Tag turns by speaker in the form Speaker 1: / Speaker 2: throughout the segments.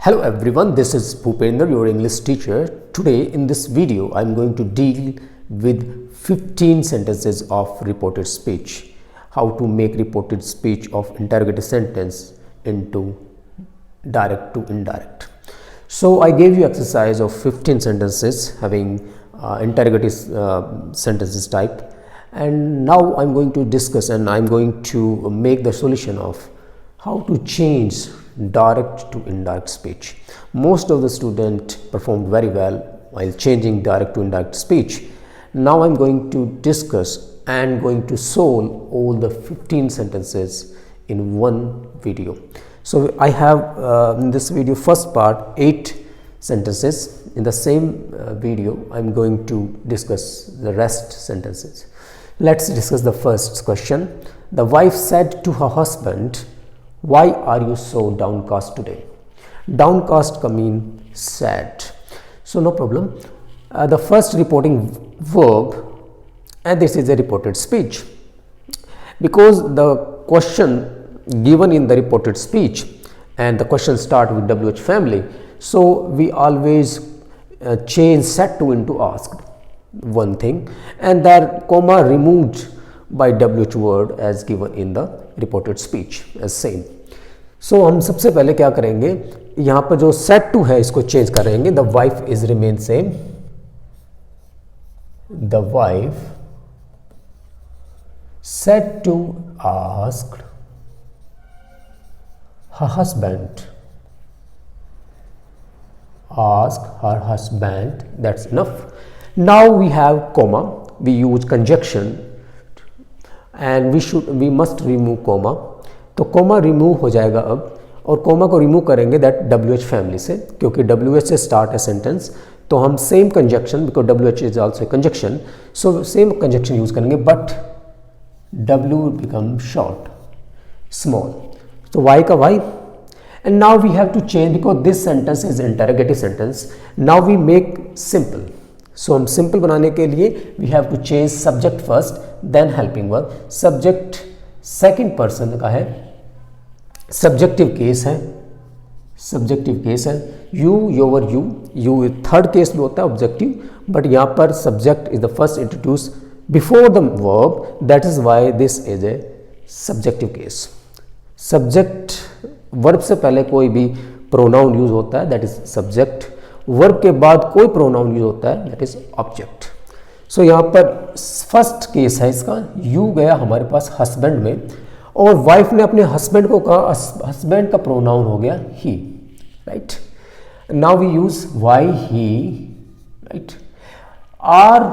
Speaker 1: Hello everyone, this is Bhupender, your English teacher. Today in this video, I am going to deal with 15 sentences of reported speech. How to make reported speech of interrogative sentence into direct to indirect. So I gave you exercise of 15 sentences having interrogative sentences type, and now I am going to discuss and I am going to make the solution of how to change direct to indirect speech. Most of the students performed very well while changing direct to indirect speech. Now I'm going to discuss and going to solve all the 15 sentences in one video. So I have in this video first part 8 sentences. In the same video I'm going to discuss the rest sentences. Let's discuss the first question. The wife said to her husband, "Why are you so downcast today?" Downcast can mean sad. So no problem. The first reporting verb, and this is a reported speech. Because the question given in the reported speech and the question start with WH family, so we always change said to into asked, one thing, and that comma removed by WH word as given in the reported speech as same. So हम सबसे पहले क्या करेंगे, यहाँ पर जो said to है इसको चेंज करेंगे. The wife is remain same. The wife said to ask her husband. Ask her husband. That's enough. Now we have comma. We use conjunction. And we must remove comma. तो comma remove हो जाएगा अब, और comma को remove करेंगे that WH family से, क्योंकि WH से स्टार्ट है सेंटेंस. तो हम same conjunction, because WH is also conjunction, so same conjunction use करेंगे, but W become short small. तो वाई का why. And now we have to change because this sentence is interrogative sentence. Now we make simple. So हम simple बनाने के लिए we have to change subject first then helping verb. Subject second person का है, subjective case है, subjective case है. You, your, you third case में होता है ऑब्जेक्टिव, बट यहाँ पर subject is the first introduce before the verb, that is why this is A subjective case. Subject verb से पहले कोई भी प्रोनाउन यूज होता है, दैट इज सब्जेक्ट. वर्ब के बाद कोई प्रोनाउन यूज होता है, दैट इज ऑब्जेक्ट. सो यहाँ पर फर्स्ट केस है इसका, यू गया हमारे पास हस्बैंड में, और वाइफ ने अपने हस्बैंड को कहा, हस्बैंड का प्रोनाउन हो गया he, right. Now we use why he, right. Are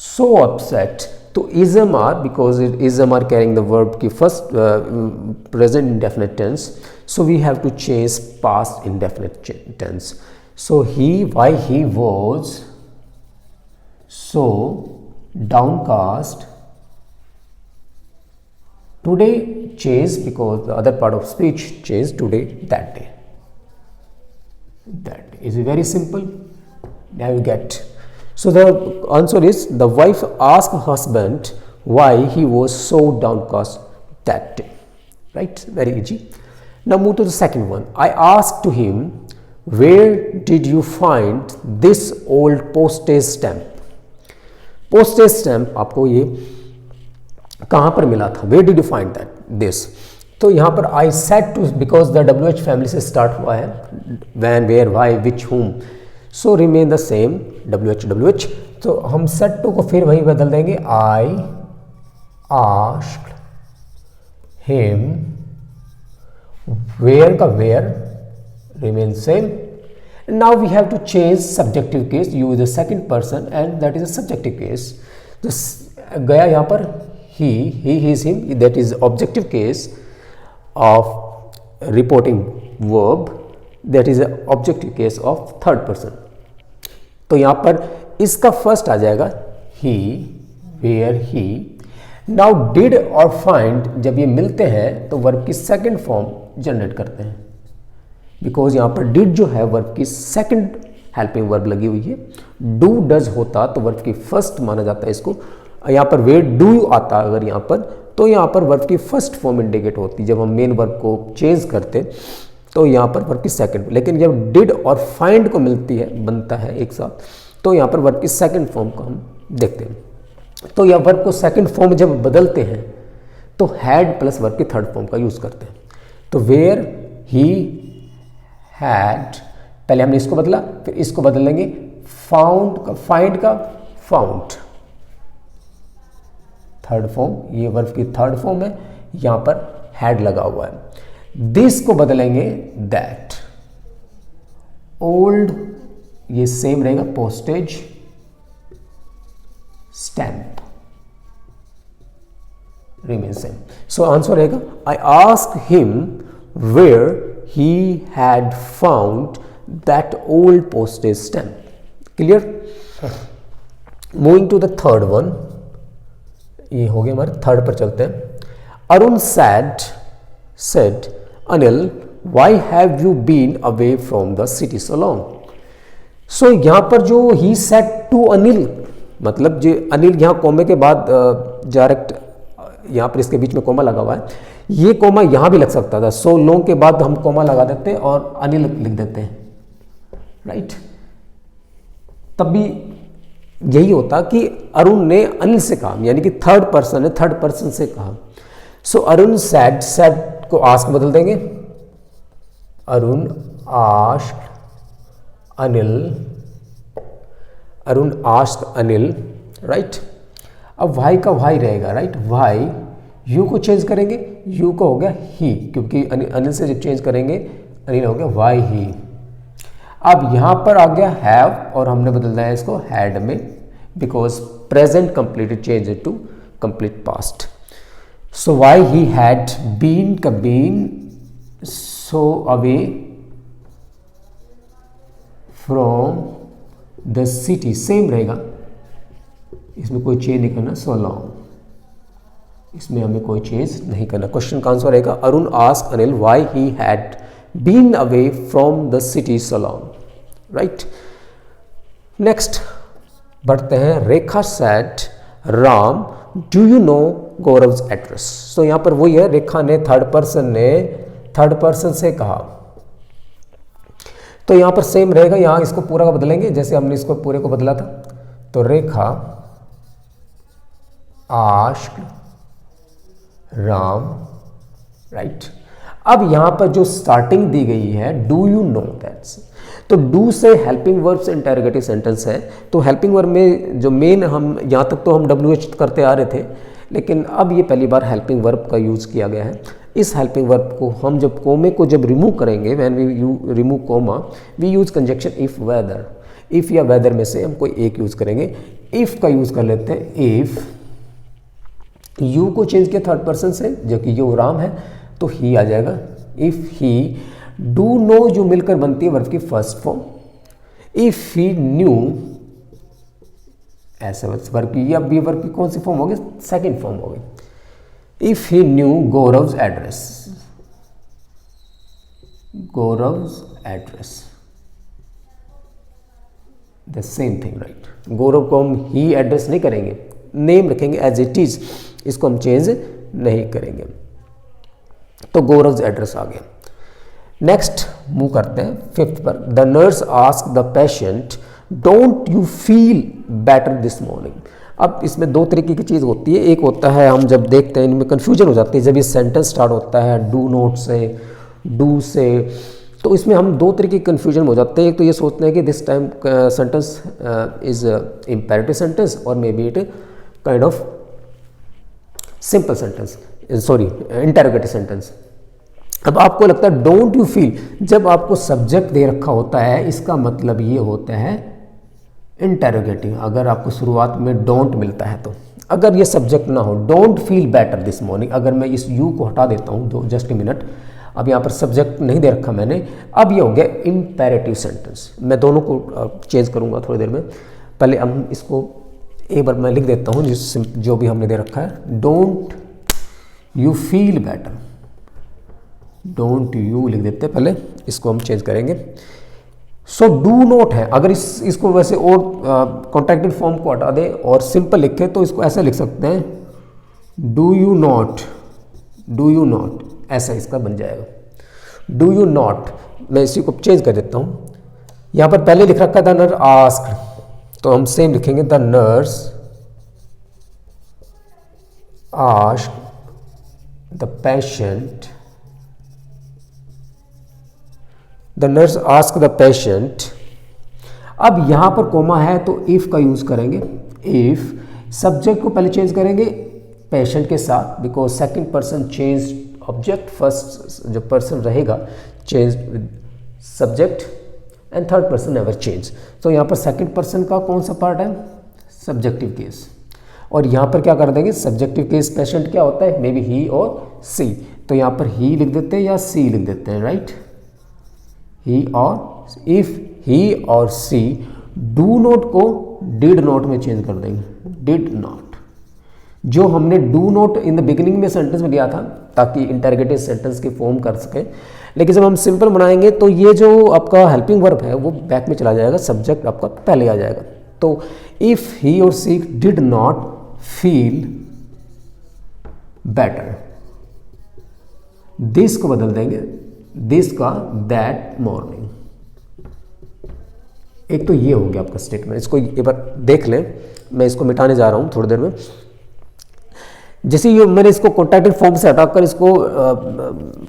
Speaker 1: so upset, तो is am are, because is am are carrying the verb की first present indefinite tense, so we have to change past indefinite tense. So he, why he was so downcast today, change because the other part of speech changed today, that day. That is very simple. Now you get. So the answer is the wife asked husband why he was so downcast that day. Right? Very easy. Now move to the second one. I asked to him, where did you find this old postage stamp? Postage stamp आपको ये कहाँ पर मिला था? Where did you find that this? तो यहाँ पर I said to, because the WH family से स्टार्ट हुआ है, when, where, why, which, whom, so remain the same WH. तो हम सेड टू को फिर वही बदल देंगे, आई आस्क्ड हिम, वेयर का where remain same. Now we have to change subjective case, use the second person, and that is a subjective case. तो गया यहाँ पर he, his, him, that is objective case of reporting verb, that is a objective case of third person. तो यहाँ पर इसका first आ जाएगा he, where, he. Now did और find जब ये मिलते हैं तो वर्ब की सेकेंड फॉर्म जनरेट करते हैं, बिकॉज यहाँ पर डिड जो है वर्ब की सेकंड हेल्पिंग वर्ब लगी हुई है. डू डज होता तो वर्ब की फर्स्ट माना जाता है इसको. यहाँ पर वेयर डू यू आता अगर यहाँ पर, तो यहाँ पर वर्ब की फर्स्ट फॉर्म इंडिकेट होती. जब हम मेन वर्ब को चेंज करते तो यहाँ पर वर्ब की सेकंड, लेकिन जब डिड और फाइंड को मिलती है, बनता है एक साथ, तो यहाँ पर वर्ब की सेकंड फॉर्म को हम देखते हैं। तो यह वर्ब को सेकंड फॉर्म जब बदलते हैं तो हैड प्लस वर्ब की थर्ड फॉर्म का यूज़ करते हैं। तो वेयर ही हैड, पहले हमने इसको बदला, फिर इसको बदल लेंगे फाउंड का, फाइंड का फाउंड, थर्ड फॉर्म, ये वर्ब की थर्ड फॉर्म है, यहाँ पर हैड लगा हुआ है। दिस को बदलेंगे दैट, ओल्ड ये सेम रहेगा, postage stamp remain same. So answer रहेगा I ask him where he had found that old postage stamp. Clear? Moving to the third one, ये हो गया हमारे थर्ड पर चलते हैं। Arun said Anil why have you been away from the city so long? सो यहाँ पर जो ही said to अनिल, मतलब जो अनिल यहाँ कोमे के बाद डायरेक्ट यहाँ पर इसके बीच में कोमा लगा हुआ है, ये कोमा यहाँ भी लग सकता था, सो लॉन्ग के बाद हम कोमा लगा देते और अनिल लिख देते हैं, राइट? तब भी यही होता कि अरुण ने अनिल से कहा, यानी कि थर्ड पर्सन है, थर्ड पर्सन से कहा। सो अरुण सैड को आस्क बदल देंगे, Arun ask Anil, Arun ask Anil, right? अब वाई का वाई रहेगा, राइट? वाई, यू को चेंज करेंगे, यू को हो गया ही, क्योंकि अनिल से जब चेंज करेंगे अनिल हो गया वाई ही। अब यहाँ पर आ गया हैव और हमने बदलना है इसको हैड में, because present completed change it to complete past. So why he had been का been so away from the city, same रहेगा, इसमें कोई चेंज नहीं करना, सो लॉन्ग, इसमें हमें कोई चेंज नहीं करना। क्वेश्चन का आंसर रहेगा Arun ask Anil why he had been away from the city so long, right? Next बढ़ते हैं। Rekha said Ram do you know Gaurav's address. So यहाँ पर वही है, रेखा ने थर्ड पर्सन से कहा, तो यहाँ पर सेम रहेगा, यहाँ इसको पूरा का बदलेंगे जैसे हमने इसको पूरे को बदला था। तो रेखा आस्क्ड राम, राइट? अब यहाँ पर जो स्टार्टिंग दी गई है डू यू नो दैट्स, तो डू से हेल्पिंग वर्ब से इंटरोगेटिव सेंटेंस है, तो हेल्पिंग वर्ब में जो मेन, हम यहाँ तक तो हम WH करते आ रहे थे, लेकिन अब ये पहली बार हेल्पिंग वर्ब का यूज़ किया गया है। इस हेल्पिंग वर्ब को हम जब कोमे को जब रिमूव करेंगे, when we remove comma we use conjunction if whether, if या वेदर में से हम कोई एक यूज़ करेंगे। इफ़ का यूज़ कर लेते हैं, इफ़, यू को चेंज किया थर्ड पर्सन से, जो कि यो राम है, तो ही आ जाएगा। इफ ही, डू नो जो मिलकर बनती है वर्ब की first form, if he knew, ऐसे वर्ब की, अब ये वर्ब की कौन सी फॉर्म होगी? सेकंड फॉर्म होगी। If he knew Gaurav's address, Gaurav's address, the same thing, right? Gaurav को हम ही एड्रेस नहीं करेंगे, नेम रखेंगे एज इट इज, इसको हम चेंज नहीं करेंगे। तो गौरव्स एड्रेस आ गया। नेक्स्ट मूव करते हैं फिफ्थ पर। The nurse ask the patient don't you feel better this morning. अब इसमें दो तरीके की चीज़ होती है, एक होता है हम जब देखते हैं इनमें कन्फ्यूजन हो जाती है जब ये सेंटेंस स्टार्ट होता है डू नॉट से, डू से, तो इसमें हम दो तरीके की कन्फ्यूजन हो जाते हैं। एक तो ये सोचते हैं कि this time sentence is imperative sentence और maybe it kind of simple sentence, sorry interrogative sentence. अब आपको लगता है डोंट यू फील, जब आपको सब्जेक्ट दे रखा होता है इसका मतलब ये होता है इंटरोगेटिव। अगर आपको शुरुआत में डोंट मिलता है तो, अगर ये सब्जेक्ट ना हो, don't feel better this morning, अगर मैं इस यू को हटा देता हूँ तो जस्ट ए मिनट, अब यहाँ पर सब्जेक्ट नहीं दे रखा मैंने, अब ये हो गया इम्पेरेटिव सेंटेंस। मैं दोनों को चेंज करूँगा थोड़ी देर में, पहले हम इसको एक बार मैं लिख देता हूँ जो भी हमने दे रखा है, don't you feel better, don't you लिख देते हैं पहले, इसको हम चेंज करेंगे। सो डू नॉट है, अगर इसको वैसे और कॉन्ट्रैक्टेड फॉर्म को हटा दें और सिंपल लिखे तो इसको ऐसा लिख सकते हैं, do you not, do you not, ऐसा इसका बन जाएगा। डू यू नॉट, मैं इसी को चेंज कर देता हूँ। यहाँ पर पहले लिख रखा था नर्स आस्क्ड, तो हम सेम लिखेंगे the nurse asked the patient, the nurse asked the patient. अब यहाँ पर कोमा है तो इफ का यूज करेंगे। इफ सब्जेक्ट को पहले चेंज करेंगे पेशेंट के साथ, because second person change object, first जो पर्सन रहेगा change with subject and third person never change. तो यहाँ पर सेकंड पर्सन का कौन सा पार्ट है, सब्जेक्टिव केस, और यहाँ पर क्या कर देंगे सब्जेक्टिव केस पेशेंट क्या होता है, मे बी ही और सी, तो यहाँ पर ही लिख देते हैं या सी लिख देते हैं, राइट, ही और इफ ही और सी, डू नॉट को डिड नॉट में चेंज कर देंगे, डिड नॉट, जो हमने do not in the beginning में सेंटेंस में लिया था ताकि इंटरोगेटिव सेंटेंस की फॉर्म कर सके, लेकिन जब हम सिंपल बनाएंगे तो ये जो आपका हेल्पिंग वर्ब है वो बैक में चला जाएगा, सब्जेक्ट आपका पहले आ जाएगा। तो इफ ही और she did not feel better, this को बदल देंगे, दिस का दैट मॉर्निंग। एक तो ये हो गया आपका स्टेटमेंट, इसको एक बार देख लें, मैं इसको मिटाने जा रहा हूं थोड़ी देर में। जैसे ये मैंने इसको कॉन्ट्रैक्टेड फॉर्म से हटाकर इसको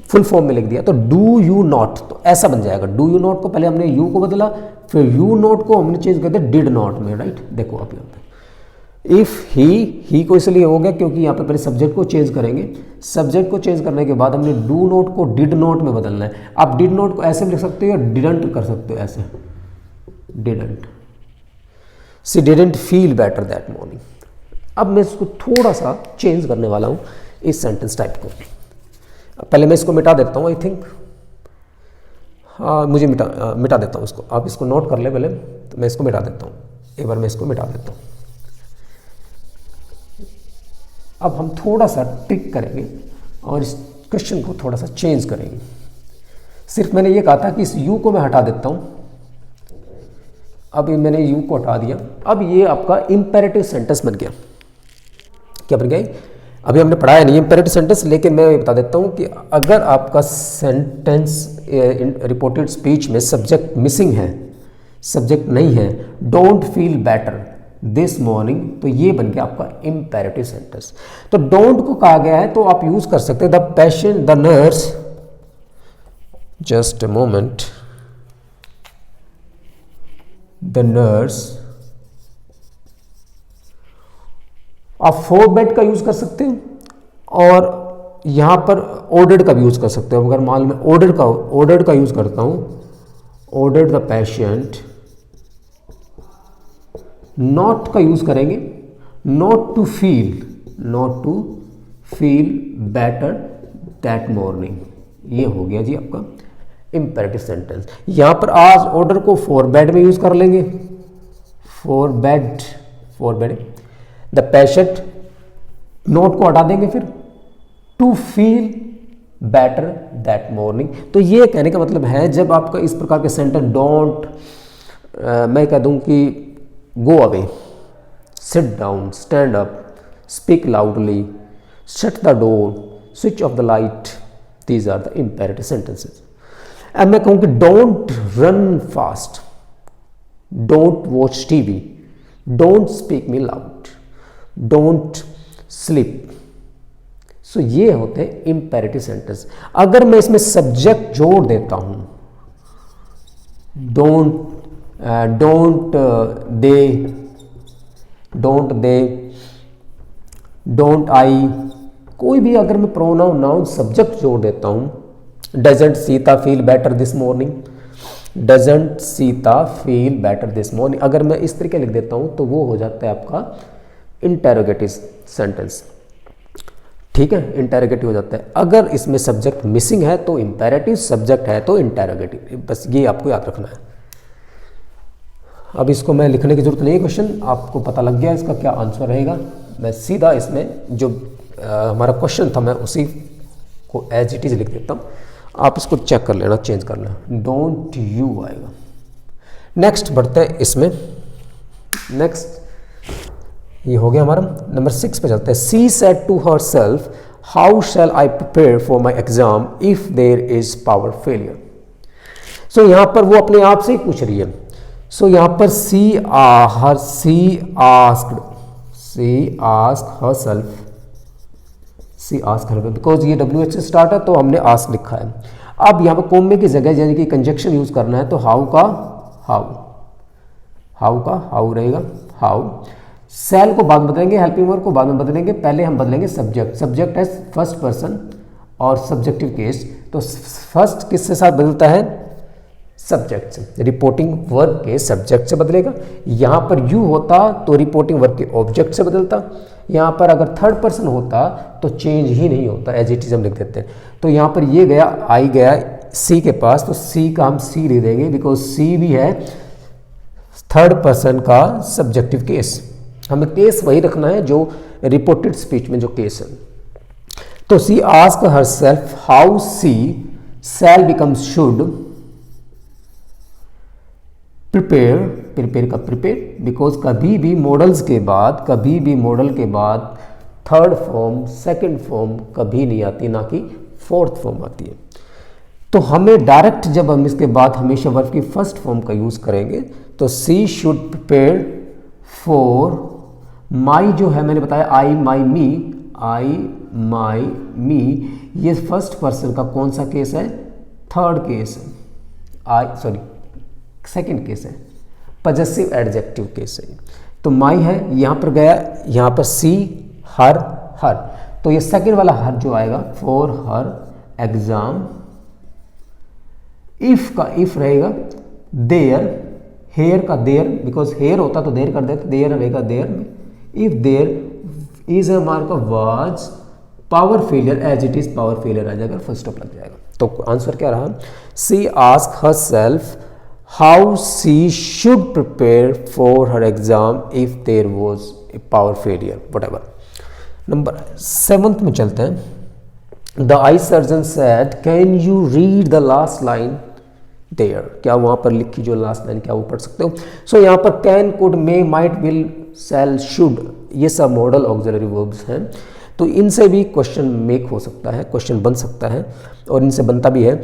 Speaker 1: फुल फॉर्म में लिख दिया, तो डू यू नॉट, तो ऐसा बन जाएगा। डू यू नॉट को पहले हमने यू को बदला, फिर यू नॉट को हमने चेंज कर दिया डिड नॉट में, राइट। देखो आप यहाँ पे इफ ही को इसलिए हो गया क्योंकि यहाँ पे पहले सब्जेक्ट को चेंज करेंगे, सब्जेक्ट को चेंज करने के बाद हमने डू नॉट को डिड नॉट में बदलना है। आप डिड नॉट को ऐसे भी लिख सकते हो या डिडंट कर सकते हो, ऐसे didn't, C didn't feel better that morning. अब मैं इसको थोड़ा सा चेंज करने वाला हूँ इस सेंटेंस टाइप को। पहले मैं इसको मिटा देता हूँ, आई थिंक हाँ मुझे मिटा देता हूँ इसको, आप इसको नोट कर ले पहले, तो मैं इसको मिटा देता हूँ, एक बार मैं इसको मिटा देता हूँ। अब हम थोड़ा सा ट्रिक करेंगे और इस क्वेश्चन को थोड़ा सा चेंज करेंगे। सिर्फ मैंने ये कहा था कि इस यू को मैं हटा देता हूँ, अब मैंने यू को हटा दिया, अब ये आपका इंपेरेटिव सेंटेंस बन गया। क्या बन गया, अभी हमने पढ़ाया नहीं इंपेरेटिव सेंटेंस, लेकिन मैं बता देता हूँ कि अगर आपका सेंटेंस रिपोर्टेड स्पीच में सब्जेक्ट मिसिंग है, सब्जेक्ट नहीं है, don't feel better this morning, तो ये बन गया आपका इंपेरेटिव सेंटेंस। तो डोंट को कहा गया है तो आप यूज कर सकते हैं the patient, the nurse, just a moment, the nurse, आप फॉर बेड का यूज कर सकते हैं और यहां पर ऑर्डर्ड का भी यूज कर सकते हो। अगर मान में ऑर्डर्ड का यूज करता हूं, ऑर्डर्ड द पेशेंट, नॉट का यूज करेंगे, not to feel better that morning, ये हो गया जी आपका इंपेरेटिव सेंटेंस। यहां पर आज ऑर्डर को फॉर बेड में यूज कर लेंगे, for bed, the patient, not को हटा देंगे, फिर to feel better that morning. तो ये कहने का मतलब है जब आपका इस प्रकार के सेंटेंस डोंट, मैं कह दूं कि go away, sit down, stand up, speak loudly, shut the door, switch off the light, these are the imperative sentences. अब मैं कहूं कि don't run fast, don't watch TV, don't speak me loud, don't sleep. So ये होते हैं imperative sentence. अगर मैं इसमें सब्जेक्ट जोड़ देता हूं, डोंट दे, डोंट आई, कोई भी अगर मैं प्रोनाउन नाउन सब्जेक्ट जोड़ देता हूं, doesn't Sita feel better this morning, doesn't Sita feel better this morning, अगर मैं इस तरीके लिख देता हूं तो वो हो जाता है आपका इंटेरोगेटिव सेंटेंस। ठीक है, इंटेरोगेटिव हो जाता है। अगर इसमें सब्जेक्ट मिसिंग है तो इंपेरेटिव, सब्जेक्ट है तो इंटेरोगेटिव, बस ये आपको याद रखना है। अब इसको मैं लिखने की जरूरत नहीं है, क्वेश्चन आपको पता लग गया इसका क्या आंसर रहेगा। मैं सीधा इसमें जो हमारा क्वेश्चन था मैं उसी को एज इट इज लिख देता हूँ, आप इसको चेक कर लेना, चेंज कर लेना, डोंट यू आएगा। नेक्स्ट बढ़ते हैं इसमें, नेक्स्ट ये हो गया हमारा नंबर 6 पे चलते हैं। She said to herself how shall I prepare for my exam if there is power failure. So यहाँ पर वो अपने आप से ही पूछ रही है। सो यहाँ पर सी आस्क हर बिकॉज ये WH से स्टार्ट है तो हमने आस्क लिखा है। अब यहाँ पर कोमे की जगह यानी कि कंजक्शन यूज करना है तो हाउ का हाउ रहेगा हाउ। सेल को बाद में बदलेंगे, हेल्पिंग वर्ब को बाद में बदलेंगे, पहले हम बदलेंगे सब्जेक्ट है फर्स्ट पर्सन और सब्जेक्टिव केस। तो फर्स्ट किसके साथ बदलता है? सब्जेक्ट से। रिपोर्टिंग वर्ब के सब्जेक्ट से बदलेगा। यहाँ पर यू होता तो रिपोर्टिंग वर्ब के ऑब्जेक्ट से बदलता। यहाँ पर अगर थर्ड पर्सन होता तो चेंज ही नहीं होता, एज इट इज हम लिख देते हैं। तो यहाँ पर ये गया, आई गया सी के पास, तो सी का हम सी लिख देंगे बिकॉज सी भी है थर्ड पर्सन का सब्जेक्टिव केस। हमें केस वही रखना है जो रिपोर्टेड स्पीच में जो केस है। तो she ask herself how she shall becomes should prepare का प्रिपेयर बिकॉज कभी भी मॉडल के बाद थर्ड फॉर्म सेकंड फॉर्म कभी नहीं आती, ना कि फोर्थ फॉर्म आती है। तो हमें डायरेक्ट जब हम इसके बाद हमेशा वर्ब की फर्स्ट फॉर्म का यूज करेंगे तो सी शुड प्रिपेयर फॉर माई, जो है मैंने बताया आई माई मी, ये फर्स्ट पर्सन का कौन सा केस है? थर्ड केस है, सेकंड केस है, पजेसिव एडजेक्टिव केस है। तो माई है, यहाँ पर गया, यहाँ पर सी हर, तो ये सेकंड वाला हर जो आएगा फॉर हर एग्जाम। इफ का इफ रहेगा, देयर, हेयर का देयर, बिकॉज हेयर होता तो देर कर देते, देयर रहेगा देयर में। If there is a mark of was power failure, as it is power failure आ जाएगा, फुल स्टॉप लग जाएगा। तो आंसर क्या रहा? She ask herself how she should prepare for her exam if there was a power failure, whatever. Number 7 में चलते हैं। The eye surgeon said can you read the last line there, क्या वहां पर लिखी जो लास्ट लाइन क्या वो पढ़ सकते हो? सो यहाँ पर can, could, may, might, will, shall, should, ये सब मॉडल ऑक्सिलरी वर्ब्स हैं। तो इनसे भी क्वेश्चन मेक हो सकता है, क्वेश्चन बन सकता है और इनसे बनता भी है।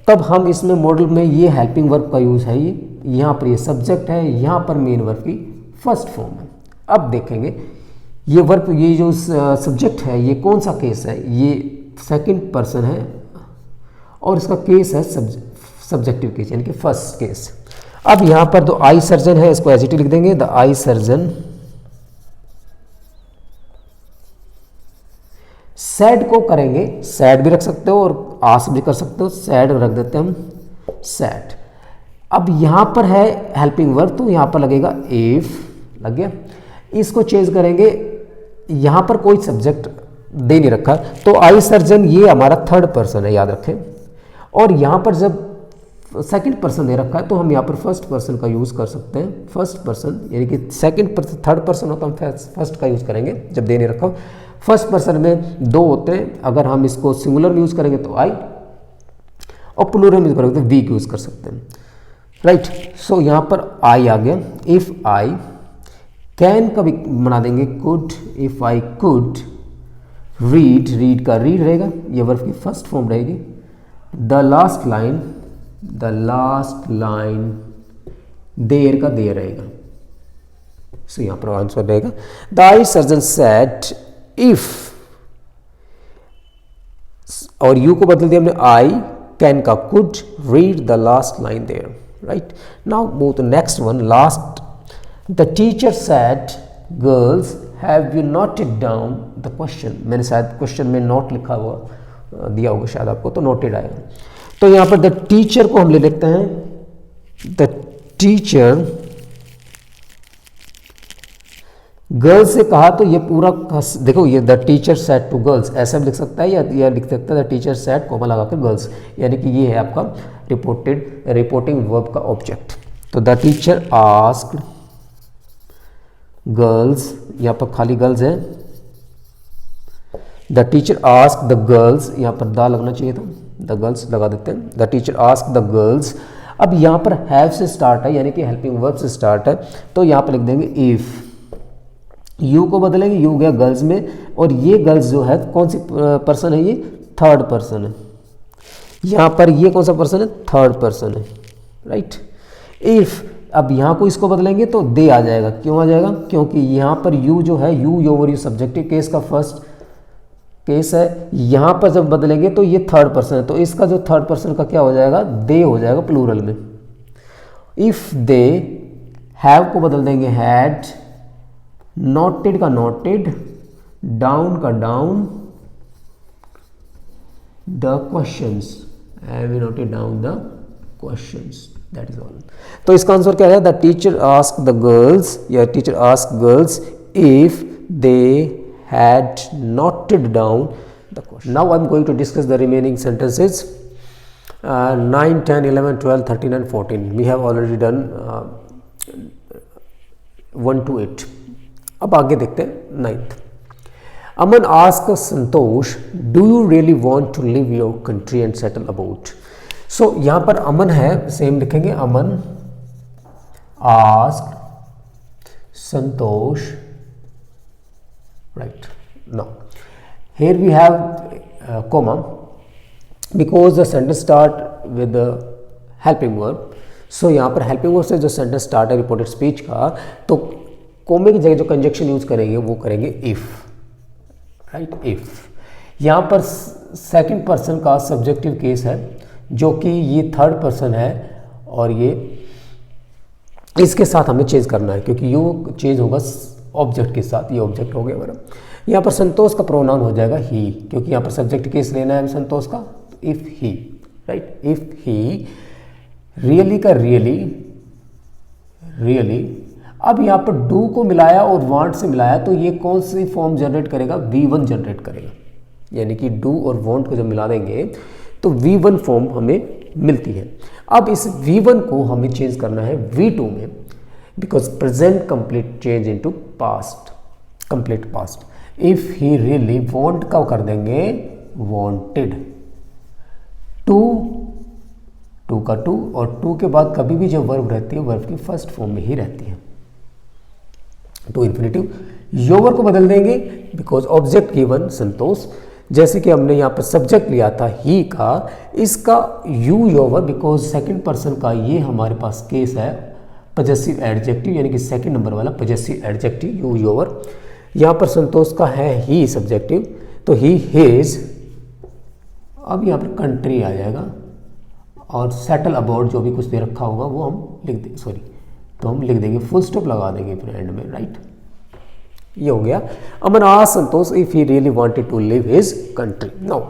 Speaker 1: तब हम इसमें मॉडल में ये हेल्पिंग वर्ब का यूज़ है, ये यहाँ पर ये सब्जेक्ट है, यहाँ पर मेन वर्ब की फर्स्ट फॉर्म है। अब देखेंगे ये वर्ब, ये जो सब्जेक्ट है ये कौन सा केस है? ये सेकंड पर्सन है और इसका केस है सब्जेक्टिव केस यानी कि फर्स्ट केस। अब यहाँ पर तो आई सर्जन है, इसको एज इट इज लिख देंगे, द आई सर्जन सैड को करेंगे, सैड भी रख सकते हो और आस्क भी कर सकते हो, सैड रख देते हैं हम सैड। अब यहाँ पर है हेल्पिंग वर्ब तो यहाँ पर लगेगा इफ, लग गया। इसको चेंज करेंगे, यहाँ पर कोई सब्जेक्ट दे नहीं रखा तो आई सर्जन ये हमारा थर्ड पर्सन है, याद रखें। और यहाँ पर जब सेकंड पर्सन दे रखा है तो हम यहाँ पर फर्स्ट पर्सन का यूज़ कर सकते हैं। फर्स्ट पर्सन यानी कि सेकंड पर्सन, थर्ड पर्सन हो तो हम फर्स्ट का यूज़ करेंगे जब दे नहीं रखा। फर्स्ट पर्सन में दो होते हैं, अगर हम इसको सिंगुलर में यूज़ करेंगे तो आई और प्लूरल में यूज़ करेंगे तो वी यूज़ कर सकते हैं, राइट। सो यहाँ पर आई आ गया। इफ़ आई, कैन का भी बना देंगे could, if I could read, read का रीड रहेगा, ये वर्ब की फर्स्ट फॉर्म रहेगी। The last line, the last line, there का देयर रहेगा। सो यहाँ पर आंसर रहेगा the eye surgeon said if, और यू को बदल दिया हमने आई, कैन का could read the last line there, right. Now move to next one, last. The teacher said girls have you noted down the question, मैंने शायद question में note लिखा हुआ दिया होगा शायद आपको, तो नोटेड आएगा। तो यहाँ पर द टीचर को हम ले लेते हैं, द टीचर गर्ल्स से कहा तो ये पूरा देखो, ये the teacher said to girls ऐसा भी लिख सकता है या लिख सकता है द टीचर सेड कोमा लगाकर गर्ल्स, यानी कि ये है आपका रिपोर्टिंग वर्ब का ऑब्जेक्ट। तो द टीचर आस्क्ड गर्ल्स, यहाँ पर खाली गर्ल्स है, the teacher asked the girls, यहाँ पर द लगना चाहिए था, द गर्ल्स लगा देते हैं। The teacher asked the girls. अब यहाँ पर हैव से स्टार्ट है यानी कि हेल्पिंग वर्ब से स्टार्ट है तो यहाँ पर लिख देंगे इफ, यू को बदलेंगे, यू गया गर्ल्स में, और ये गर्ल्स जो है कौन सी पर्सन है, ये थर्ड पर्सन है। यहाँ पर ये कौन सा पर्सन है, थर्ड पर्सन है, राइट। इफ अब यहाँ को इसको बदलेंगे तो दे आ जाएगा, क्यों आ जाएगा, क्योंकि यहाँ पर यू जो है, you over you subjective case का फर्स्ट केस है, यहाँ पर जब बदलेंगे तो ये थर्ड पर्सन है, तो इसका जो थर्ड पर्सन का क्या हो जाएगा, दे हो जाएगा प्लूरल में। इफ दे, हैव को बदल देंगे हैड, नोटेड का नोटेड, डाउन का down, the questions, have you noted down the questions, that is all. तो इसका आंसर क्या है, the teacher ask the girls, या teacher ask girls if they had noted down the question. Now I am going to discuss the remaining sentences. 9, 10, 11, 12, 13 and 14. We have already done 1 to 8. अब आगे देखते हैं 9th. Aman asked Santosh, do you really want to leave your country and settle abroad? So यहाँ पर अमन है, same लिखेंगे, अमन asked Santosh, right. Now here we have comma, because the sentence start with the helping verb. So यहाँ पर helping verb से जो sentence start है reported speech का, तो कोमे की जगह जो कंजक्शन यूज करेंगे वो करेंगे if, right, if। यहाँ पर सेकंड पर्सन का सब्जेक्टिव केस है, जो कि ये थर्ड पर्सन है, और ये इसके साथ हमें चेंज करना है, क्योंकि यू चेंज होगा ऑब्जेक्ट के साथ, ये ऑब्जेक्ट हो गया हमारा। यहाँ पर संतोष का प्रोनाउन हो जाएगा ही, क्योंकि यहाँ पर सब्जेक्ट केस लेना है संतोष का, if he, right, if he. Really का रियली, रियली। अब यहाँ पर डू को मिलाया और वांट से मिलाया, तो ये कौन सी फॉर्म जनरेट करेगा, V1 जनरेट करेगा, यानी कि डू और वांट को जब मिला देंगे तो V1 फॉर्म हमें मिलती है। अब इस V1 को हमें चेंज करना है V2 में, because present complete change into past, complete past. If he really want का कर देंगे वांटेड, टू का टू, और टू के बाद कभी भी जो वर्ब रहती है वर्ब की फर्स्ट फॉर्म में ही रहती है, टू इन्फिनेटिव। योवर को बदल देंगे बिकॉज ऑब्जेक्ट गिवन संतोष, जैसे कि हमने यहाँ पर सब्जेक्ट लिया था ही का, इसका यू योवर, बिकॉज सेकंड पर्सन का ये हमारे पास केस है पजेसिव एडजेक्टिव, यानी कि सेकंड नंबर वाला पजेसिव एडजेक्टिव यू योवर। यहाँ पर संतोष का है ही सब्जेक्टिव, तो ही हिज। अब यहाँ पर कंट्री आ जाएगा, और सेटल अबाउट जो भी कुछ दे रखा होगा वो हम लिख देंगे, सॉरी, तो हम लिख देंगे, फुल स्टॉप लगा देंगे फिर एंड में, राइट। ये हो गया। Aman asked Santosh if he really wanted to live his country. Now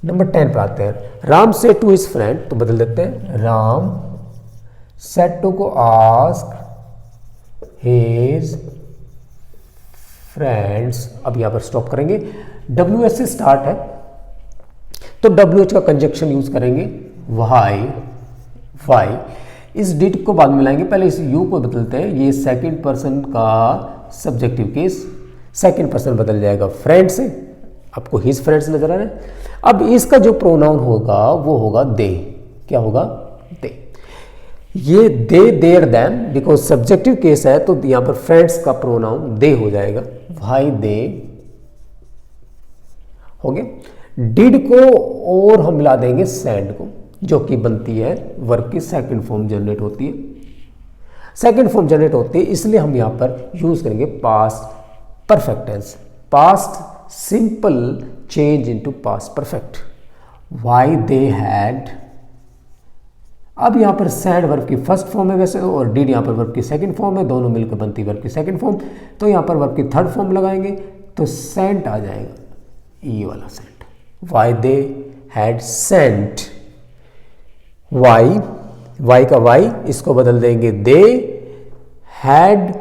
Speaker 1: number 10 पर आते हैं। Ram said to his friend, तो बदल देते हैं, राम सेड टू को आस्क हिज फ्रेंड्स। अब यहां पर स्टॉप करेंगे, WH से स्टार्ट है, तो WH का कंजक्शन यूज करेंगे वाई, वाई। इस डिड को बाद में लाएंगे, पहले इस यू को बदलते हैं, ये सेकंड पर्सन का सब्जेक्टिव केस, सेकंड पर्सन बदल जाएगा फ्रेंड से, आपको हिज फ्रेंड्स नजर आ रहे हैं। अब इसका जो प्रोनाउन होगा वो होगा दे, क्या होगा, दे। ये they, there, them, because subjective case है, तो यहां पर फ्रेंड्स का प्रोनाउन दे हो जाएगा, भाई दे हो गया। डिड को और हम मिला देंगे सेंड को, जो कि बनती है वर्ब की सेकंड फॉर्म जनरेट होती है, सेकंड फॉर्म जनरेट होती है, इसलिए हम यहां पर यूज करेंगे past perfect tense, past simple change into past perfect. Why they had, अब यहां पर सैड वर्ब की फर्स्ट फॉर्म है वैसे, और डिड यहां पर वर्ब की सेकंड फॉर्म है, दोनों मिलकर बनती वर्ब की सेकंड फॉर्म, तो यहां पर वर्ब की थर्ड फॉर्म लगाएंगे तो सेंट आ जाएगा, ये वाला sent. Why they had sent, why, why का वाई, इसको बदल देंगे they had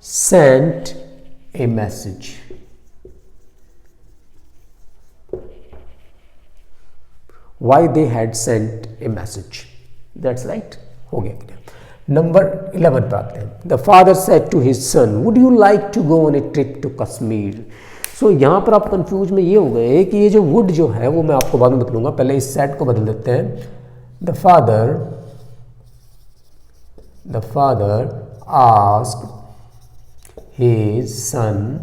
Speaker 1: sent a message. Why they had sent a message, that's right, हो गया। नंबर 11 पर आते हैं। The father said to his son, would you like to go on a trip to Kashmir. So यहां पर आप कंफ्यूज में ये हो गए कि ये जो वुड जो है वो मैं आपको बाद में बतलूंगा, पहले इस सेट को बदल देते हैं। The father asked his son,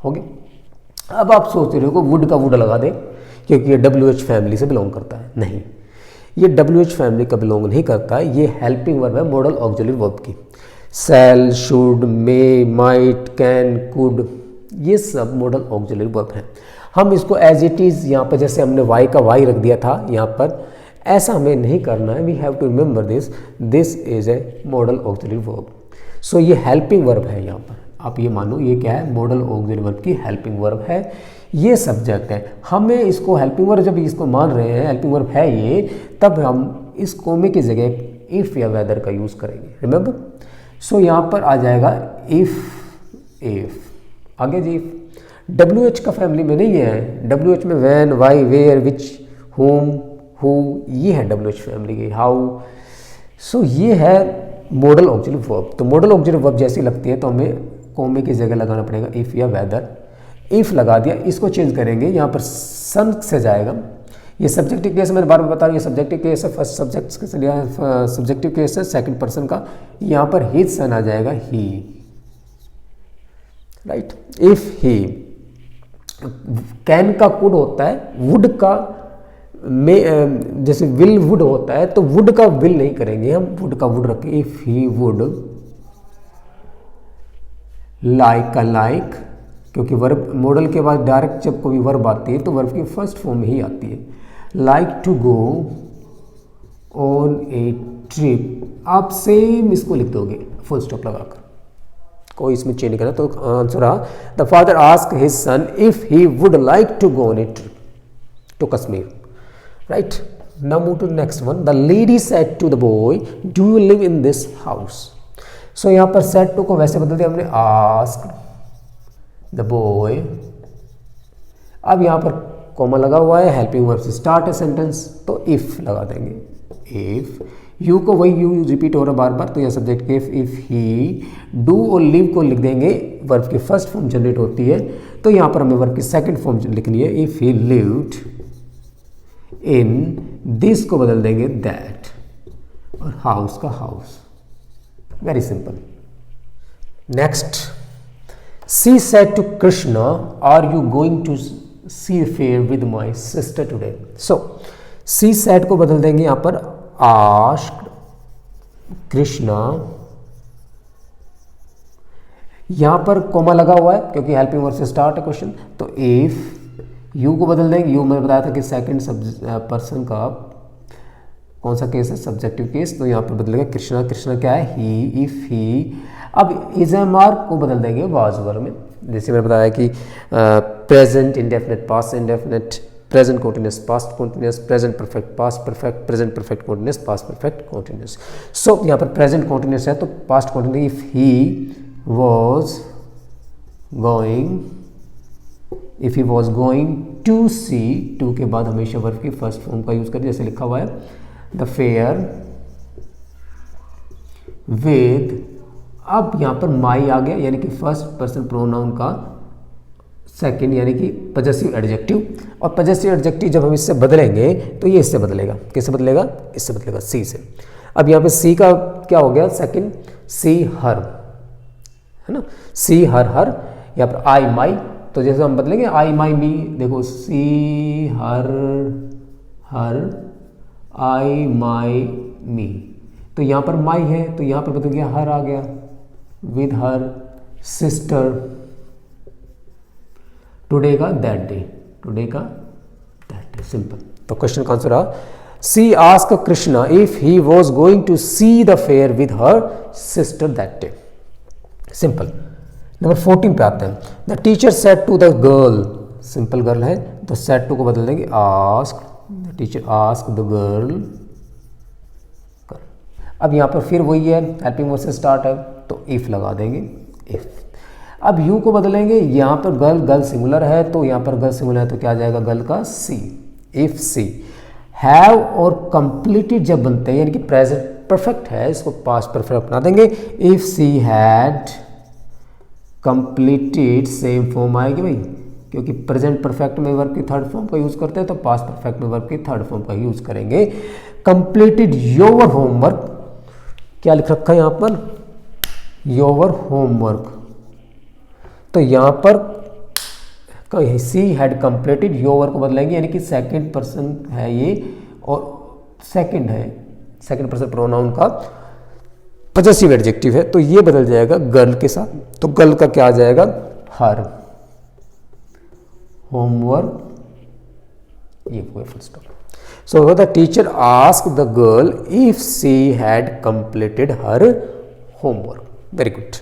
Speaker 1: हो गया। अब आप सोच रहे हो कि वुड का वुड लगा दे क्योंकि ये WH फैमिली से बिलोंग करता है, नहीं, ये WH फैमिली का बिलोंग नहीं करता, ये हेल्पिंग वर्ब है मॉडल ऑक्सिलरी वर्ब की। Shall, should, may, might, can, could, ये सब मॉडल ऑक्सिलरी वर्ब हैं। हम इसको एज इट इज़ यहाँ पर जैसे हमने वाई का वाई रख दिया था यहाँ पर, ऐसा हमें नहीं करना है। We have to remember this is a modal auxiliary verb. So ये हेल्पिंग वर्ब है यहाँ पर, आप ये मानो ये क्या है, मॉडल ऑक्सिलरी वर्ब की हेल्पिंग वर्ब है, ये सब्जेक्ट है। हमें इसको हेल्पिंग वर्ब जब इसको मान रहे हैं हेल्पिंग वर्ब है ये, तब हम इस कोमे की जगह इफ़ या वेदर का यूज़ करेंगे, रिमेंबर। सो यहाँ पर आ जाएगा इफ़, आगे जी WH का फैमिली में नहीं है, WH में when, why, where, which, whom, who, ये है WH फैमिली की, हाउ। सो ये है मॉडल ऑक्सिलरी वर्ब। तो मॉडल ऑक्सिलरी वर्ब जैसी लगती है तो हमें कोमे की जगह लगाना पड़ेगा इफ़ या वेदर। इफ़ लगा दिया, इसको चेंज करेंगे, यहाँ पर सन से जाएगा। ये सब्जेक्टिव केस मैंने बार बार बता रहा हूँ, ये सब्जेक्टिव केस है, फर्स्ट सब्जेक्ट के लिए सब्जेक्टिव केस है, सेकंड पर्सन का, यहाँ पर हिज सन आ जाएगा ही, राइट। इफ ही, कैन का कुड होता है, वुड का में जैसे विल वुड होता है, तो वुड का विल नहीं करेंगे हम, वुड का वुड रखेंगे। इफ ही वुड, लाइक का लाइक, क्योंकि वर्ब मॉडल के बाद डायरेक्ट जब कोई वर्ब आती है तो वर्ब की फर्स्ट फॉर्म में ही आती है। Like to go on a trip, आप सेम इसको लिख दोगे फुल स्टॉप लगाकर, कोई इसमें चेंज नहीं करना। तो आंसर रहा the father asked his son if he would like to go on a trip to Kashmir, right. Now move to next one. The lady said to the boy do you live in this house. So यहाँ पर said to को वैसे बदल दिया हमने, asked the boy. अब यहाँ पर कॉमा लगा हुआ है, हेल्पिंग वर्ब से स्टार्ट है सेंटेंस, तो इफ लगा देंगे। इफ, यू को वही यू रिपीट हो रहा है बार बार, तो यह सब्जेक्ट के इफ ही, डू और लिव को लिख देंगे, वर्ब की फर्स्ट फॉर्म जनरेट होती है, तो यहाँ पर हमें वर्ब की सेकंड फॉर्म लिखनी है। If he lived in, this को बदल देंगे दैट, और हाउस का house, very simple. Next, she said to Krishna are you going to see fair with my sister today. So she said को बदल देंगे यहाँ पर आस्क्ड कृष्णा, यहां पर कोमा लगा हुआ है क्योंकि हेल्पिंग वर्ब से स्टार्ट है क्वेश्चन, तो इफ, यू को बदल देंगे, यू मैंने बताया था कि सेकंड पर्सन का कौन सा केस है, सब्जेक्टिव केस, तो यहां पर बदलेगा कृष्णा, कृष्णा क्या है, ही, इफ ही। अब इज एम आर को बदल देंगे वाज वर्ब में, जैसे मैंने बताया कि present indefinite, past indefinite, present continuous, past continuous, present perfect, past perfect, present perfect continuous, past perfect continuous. So यहाँ पर प्रेजेंट कॉन्टिन्यूस है तो past continuous, if he was going, if he was going to see, to के बाद हमेशा verb की first form का use करें, जैसे लिखा हुआ है द फेयर विद। अब यहाँ पर माई आ गया, यानी कि फर्स्ट पर्सन प्रोनाउन का सेकंड, यानी कि पजेसिव एडजेक्टिव, और पजेसिव एडजेक्टिव जब हम इससे बदलेंगे तो ये इससे बदलेगा, किससे बदलेगा, इससे बदलेगा, सी से। अब यहाँ पे सी का क्या हो गया, सेकंड, सी हर, है ना, सी हर हर, यहाँ पर आई माई, तो जैसे हम बदलेंगे आई माई मी, देखो सी हर हर, आई माई मी, तो यहाँ पर माई है तो यहाँ पर बदल गया हर आ गया, विद हर सिस्टर, टुडे का दैट डे, टुडे का दैट डे, सिंपल। तो क्वेश्चन का आंसर रहा she ask Krishna if he was going to see the fair with her sister that day, simple. Number 14 पे आते हैं। The teacher said to the girl, simple girl है तो said to को बदल देंगे ask, the teacher ask the girl. अब यहाँ पर फिर वही है, हेल्पिंग वर्ब से स्टार्ट है तो इफ लगा देंगे, इफ। अब यू को बदलेंगे, यहाँ पर गर्ल, गर्ल सिंगुलर है तो यहाँ पर गर्ल सिंगुलर है तो क्या आ जाएगा, गर्ल का सी, इफ सी। हैव और कंप्लीटेड जब बनते हैं यानी कि प्रेजेंट परफेक्ट है, इसको पास्ट परफेक्ट बना देंगे, if she had completed, same form आएगी भाई, क्योंकि प्रेजेंट परफेक्ट में वर्ब की थर्ड फॉर्म का यूज करते हैं तो पास्ट परफेक्ट में वर्ब की थर्ड फॉर्म का यूज करेंगे। कंप्लीटेड योर होमवर्क, क्या लिख रखा है यहाँ पर, योर होमवर्क, तो यहाँ पर सी हैड कंप्लीटेड, योर को बदलेंगे, यानी कि सेकंड पर्सन है ये और सेकंड है, सेकंड पर्सन प्रोनाउन का पॉजेसिव एडजेक्टिव है, तो ये बदल जाएगा गर्ल के साथ। तो गर्ल का क्या आ जाएगा, हर होमवर्क, ये full stop. So the teacher asked the girl if she had completed her homework. Very good.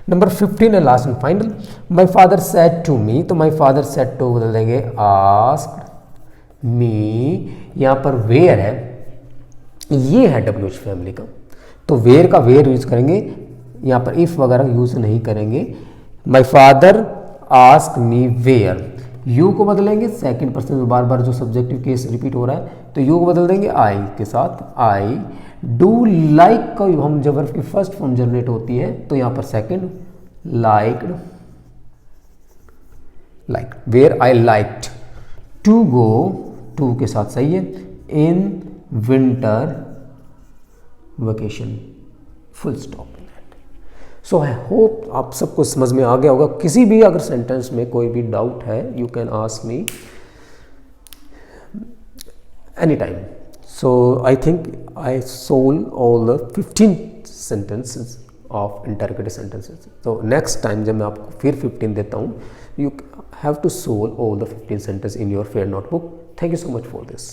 Speaker 1: Number 15 है last and final, my father said to me, तो माई फादर सेड टू बदल देंगे asked me, यहाँ पर where है, ये है WH family का, तो वेयर का वेयर यूज करेंगे, यहाँ पर इफ वगैरह यूज नहीं करेंगे। My father asked me where, you को बदलेंगे, सेकंड पर्सन में बार बार जो सब्जेक्टिव केस रिपीट हो रहा है, तो यू को बदल देंगे आई के साथ, आई डू लाइक का हम जब वर्ब की फर्स्ट फॉर्म जनरेट होती है तो यहाँ पर second liked, like where I liked to go, to के साथ सही है, in winter vacation, full stop. So I hope आप सबको समझ में आ गया होगा। किसी भी अगर सेंटेंस में कोई भी डाउट है, you can ask me any time. So I think I solved all the 15 sentences of interrogative sentences. So next time जब मैं आपको फिर 15 देता हूँ, you have to solve all the 15 sentences in your fair notebook. Thank you so much for this.